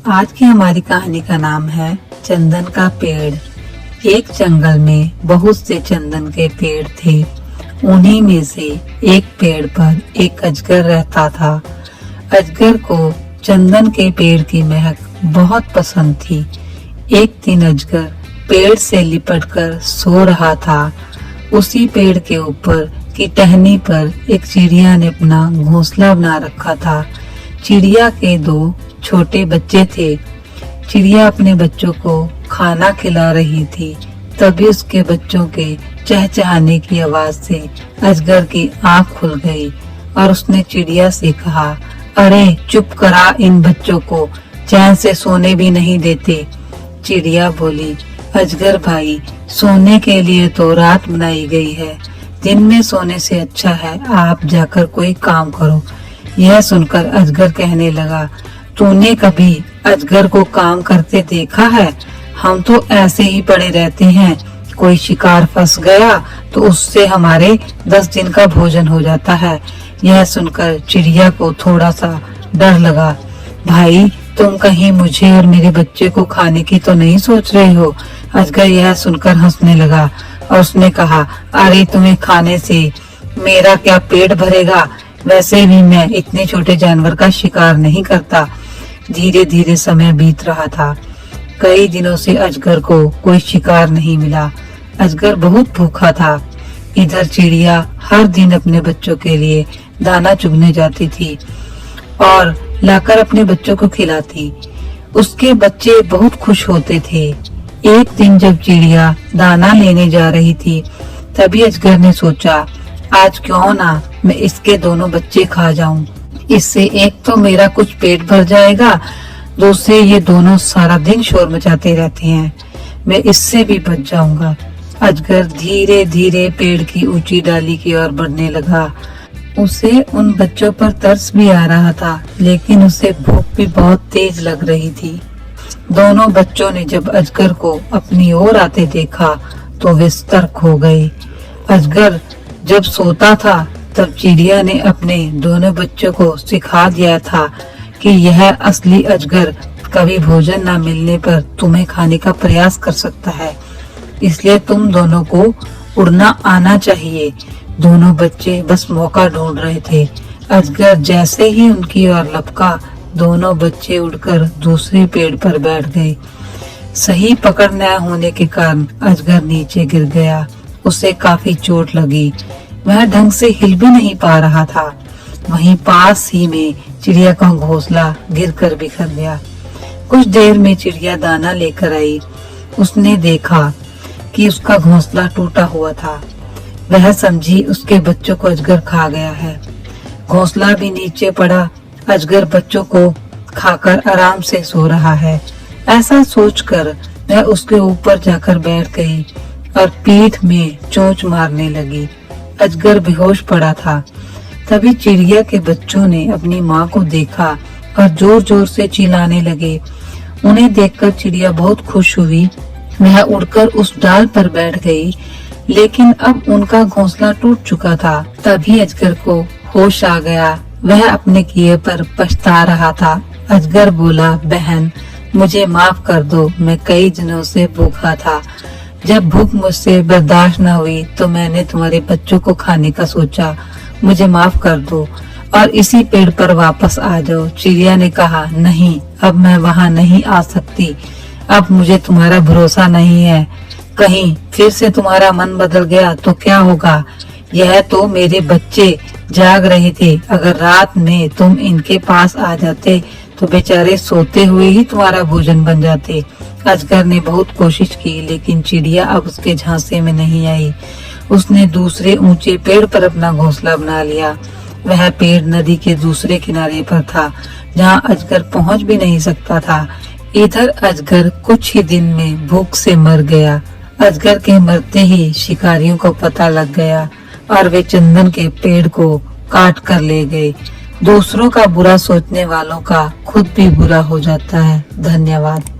आज की हमारी कहानी का नाम है चंदन का पेड़। एक जंगल में बहुत से चंदन के पेड़ थे। उन्हीं में से एक पेड़ पर एक अजगर रहता था। अजगर को चंदन के पेड़ की महक बहुत पसंद थी। एक दिन अजगर पेड़ से लिपटकर सो रहा था। उसी पेड़ के ऊपर की टहनी पर एक चिड़िया ने अपना घोंसला बना रखा था। चिड़िया के दो छोटे बच्चे थे। चिड़िया अपने बच्चों को खाना खिला रही थी। तभी उसके बच्चों के चहचहाने की आवाज से अजगर की आंख खुल गई और उसने चिड़िया से कहा, अरे चुप करा, इन बच्चों को चैन से सोने भी नहीं देते। चिड़िया बोली, अजगर भाई, सोने के लिए तो रात बनाई गई है। दिन में सोने से अच्छा है आप जाकर कोई काम करो। यह सुनकर अजगर कहने लगा, तूने कभी अजगर को काम करते देखा है? हम तो ऐसे ही पड़े रहते हैं। कोई शिकार फंस गया तो उससे हमारे 10 दिन का भोजन हो जाता है। यह सुनकर चिड़िया को थोड़ा सा डर लगा। भाई, तुम कहीं मुझे और मेरे बच्चे को खाने की तो नहीं सोच रहे हो? अजगर यह सुनकर हंसने लगा और उसने कहा, अरे तुम्हें खाने से मेरा क्या पेट भरेगा? वैसे भी मैं इतने छोटे जानवर का शिकार नहीं करता। धीरे धीरे समय बीत रहा था। कई दिनों से अजगर को कोई शिकार नहीं मिला। अजगर बहुत भूखा था। इधर चिड़िया हर दिन अपने बच्चों के लिए दाना चुगने जाती थी और लाकर अपने बच्चों को खिलाती। उसके बच्चे बहुत खुश होते थे। एक दिन जब चिड़िया दाना लेने जा रही थी, तभी अजगर ने सोचा, आज क्यों ना मैं इसके दोनों बच्चे खा जाऊं। इससे एक तो मेरा कुछ पेट भर जाएगा, दूसरे ये दोनों सारा दिन शोर मचाते रहते हैं। मैं इससे भी बच जाऊंगा। अजगर धीरे धीरे पेड़ की ऊंची डाली की ओर बढ़ने लगा। उसे उन बच्चों पर तरस भी आ रहा था, लेकिन उसे भूख भी बहुत तेज लग रही थी। दोनों बच्चों ने जब अजगर को अपनी ओर आते देखा तो वे सतर्क हो गए। अजगर जब सोता था तब चिड़िया ने अपने दोनों बच्चों को सिखा दिया था कि यह असली अजगर कभी भोजन न मिलने पर तुम्हें खाने का प्रयास कर सकता है, इसलिए तुम दोनों को उड़ना आना चाहिए। दोनों बच्चे बस मौका ढूंढ रहे थे। अजगर जैसे ही उनकी ओर लपका, दोनों बच्चे उड़कर दूसरे पेड़ पर बैठ गए। सही पकड़ न होने के कारण अजगर नीचे गिर गया। उसे काफी चोट लगी। वह ढंग से हिल भी नहीं पा रहा था। वहीं पास ही में चिड़िया का घोंसला गिरकर बिखर गया। कुछ देर में चिड़िया दाना लेकर आई। उसने देखा कि उसका घोंसला टूटा हुआ था। वह समझी उसके बच्चों को अजगर खा गया है। घोंसला भी नीचे पड़ा। अजगर बच्चों को खाकर आराम से सो रहा है। ऐसा सोचकर वह उसके ऊपर जाकर बैठ गई और पीठ में चोंच मारने लगी। अजगर बेहोश पड़ा था। तभी चिड़िया के बच्चों ने अपनी माँ को देखा और जोर जोर से चिल्लाने लगे। उन्हें देखकर चिड़िया बहुत खुश हुई। वह उड़कर उस डाल पर बैठ गई, लेकिन अब उनका घोंसला टूट चुका था। तभी अजगर को होश आ गया। वह अपने किए पर पछता रहा था। अजगर बोला, बहन, मुझे माफ कर दो। मैं कई दिनों से भूखा था। जब भूख मुझसे बर्दाश्त न हुई तो मैंने तुम्हारे बच्चों को खाने का सोचा। मुझे माफ कर दो और इसी पेड़ पर वापस आ जाओ। चिड़िया ने कहा, नहीं, अब मैं वहाँ नहीं आ सकती। अब मुझे तुम्हारा भरोसा नहीं है। कहीं फिर से तुम्हारा मन बदल गया तो क्या होगा? यह तो मेरे बच्चे जाग रहे थे। अगर रात में तुम इनके पास आ जाते तो बेचारे सोते हुए ही तुम्हारा भोजन बन जाते। अजगर ने बहुत कोशिश की, लेकिन चिड़िया अब उसके झांसे में नहीं आई। उसने दूसरे ऊंचे पेड़ पर अपना घोंसला बना लिया। वह पेड़ नदी के दूसरे किनारे पर था, जहां अजगर पहुंच भी नहीं सकता था। इधर अजगर कुछ ही दिन में भूख से मर गया। अजगर के मरते ही शिकारियों को पता लग गया और वे चंदन के पेड़ को काट कर ले गए। दूसरों का बुरा सोचने वालों का खुद भी बुरा हो जाता है। धन्यवाद।